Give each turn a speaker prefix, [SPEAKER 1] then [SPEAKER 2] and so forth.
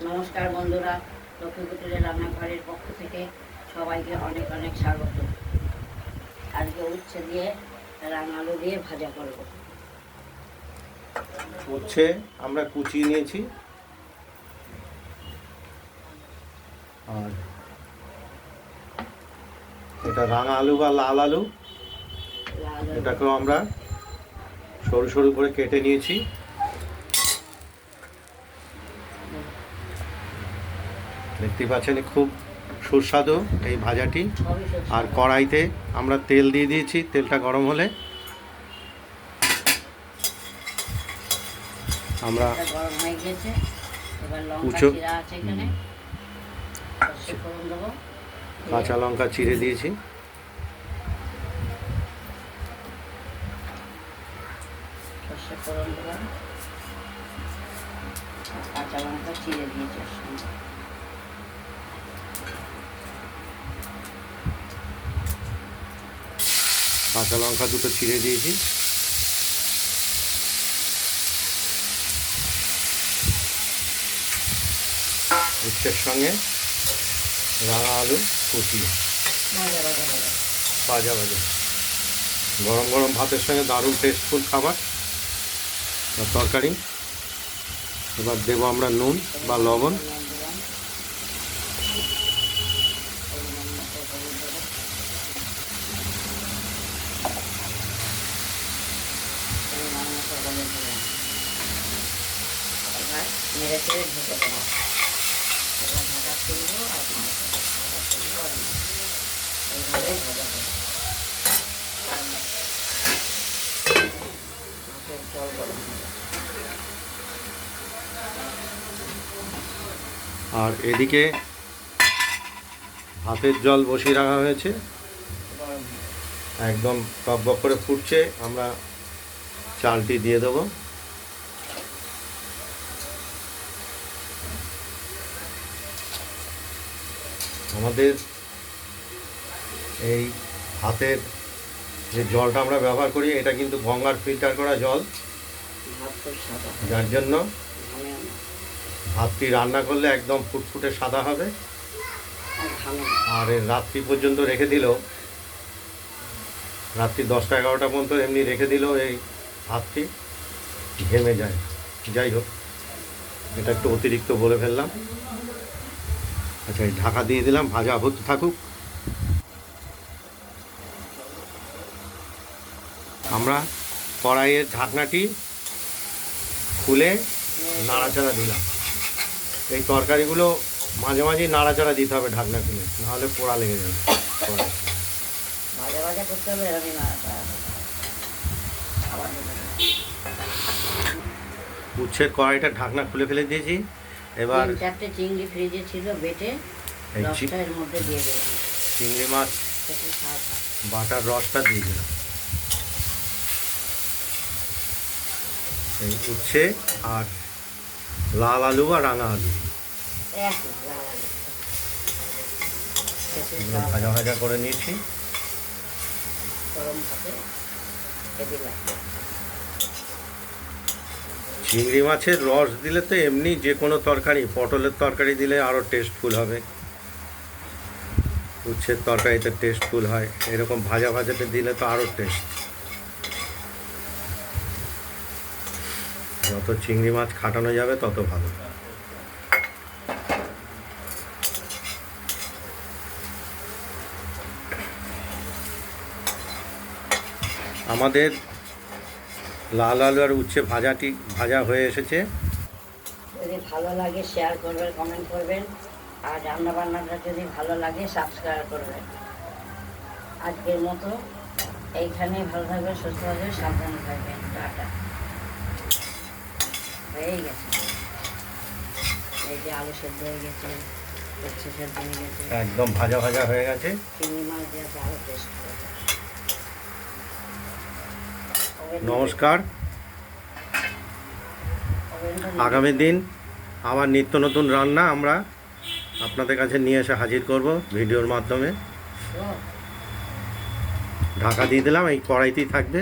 [SPEAKER 1] নমস্কার বন্ধুরা, লক্ষ্মীপুরের রান্নাঘরের পক্ষ থেকে সবাইকে অনেক অনেক স্বাগত। আজকে উচ্ছে দিয়ে রাঙা আলু দিয়ে ভাজা করব।
[SPEAKER 2] উচ্ছে আমরা কুচিয়ে নিয়েছি, আর এটা রাঙা আলু বা লাল আলু, এটাকেও আমরা সরু সরু করে কেটে নিয়েছি। দেখতে পাচ্ছেন খুব সুস্বাদু এই ভাজাটি। আর কড়াইতে আমরা তেল দিয়ে দিয়েছি, তেলটা গরম হলে আমরা কাঁচা লঙ্কা চিড়ে দিয়েছি।
[SPEAKER 1] কাঁচা লঙ্কা চিড়ে দিয়েছি,
[SPEAKER 2] কাঁচা লঙ্কা দুটো চিড়ে দিয়েছি। উচ্ছের সঙ্গে রাঙা আলু কুচিয়ে ভাজা ভাজা গরম গরম ভাতের সঙ্গে দারুণ টেস্টফুল খাবার তরকারি। এবার দেবো আমরা নুন বা লবণ।
[SPEAKER 1] মেরে ছেড়ে ঢুকে দেবো। এবার ভাজা তুলবো আর এইভাবে ভাজা করবো। জল গরম
[SPEAKER 2] আর এদিকে ভাতের জল বসিয়ে রাখা হয়েছে, একদম টকবক করে ফুটছে। আমরা চালটি দিয়ে দেবো। আমাদের এই ভাতের যে জলটা আমরা ব্যবহার করি, এটা কিন্তু গঙ্গার ফিল্টার করা জল, যার জন্য ভাতটি রান্না করলে একদম ফুটফুটে সাদা হবে। আর রাত্রি পর্যন্ত রেখে দিলেও, রাত্রি 10টা-11টা পর্যন্ত এমনি রেখে দিলেও এই ভাতটি ঘেমে যায়। যাই হোক, এটা একটু অতিরিক্ত বলে ফেললাম। আচ্ছা, এই ঢাকা দিয়ে দিলাম, ভাজা হতে থাকুক। আমরা কড়াইয়ের ঢাকনাটি খুলে নাড়াচাড়া দিলাম। এই তরকারিগুলো মাঝে মাঝে নাড়াচাড়া দিতে হবে ঢাকনা খুলে, নাহলে পোড়া লেগে যাবে। উচ্ছের কড়াইটা ঢাকনা খুলে ফেলে দিয়েছি। এবার
[SPEAKER 1] 4টে চিংড়ি ফ্রিজে ছিল, বেটে এর মধ্যে দিয়ে দিলাম।
[SPEAKER 2] চিংড়ি মাছ বাটার রসটা দিয়ে দিলাম। এই উচ্ছে আর লাল আলু বা রাঙা আলু ভাজা ভাজা করে নিয়েছি। চিংড়ি মাছের রস দিলে তো এমনি যে কোনো তরকারি, পটলের তরকারি দিলে আরও টেস্টফুল হবে। উচ্ছের তরকারিতে টেস্টফুল হয়, এরকম ভাজা ভাজাতে দিলে তো আরও টেস্ট। যত চিংড়ি মাছ খাটানো যাবে তত ভালো। আমাদের লাল আলু আর উচ্ছে ভাজা হয়ে এসেছে।
[SPEAKER 1] যদি ভালো লাগে শেয়ার করবেন, কমেন্ট করবেন, আর রান্নাবান্নাটা যদি ভালো লাগে সাবস্ক্রাইব করবেন। আজকের মতো এইখানে ভালো থাকবেন, সুস্থ থাকবেন, সাবধানে থাকবেন। টাটা। হয়ে গেছে, এই যে আলু সেদ্ধ হয়ে গেছে, উচ্ছে সেদ্ধ হয়ে গেছে,
[SPEAKER 2] একদম ভাজা ভাজা হয়ে গেছে।
[SPEAKER 1] চিংড়ি মাছ দিয়ে আরও টেস্ট হবে।
[SPEAKER 2] নমস্কার। আগামী দিন আবার নিত্য নতুন রান্না আমরা আপনাদের কাছে নিয়ে এসে হাজির করব ভিডিওর মাধ্যমে। ঢাকা দিয়ে দিলাম, এই কড়াইতেই থাকবে।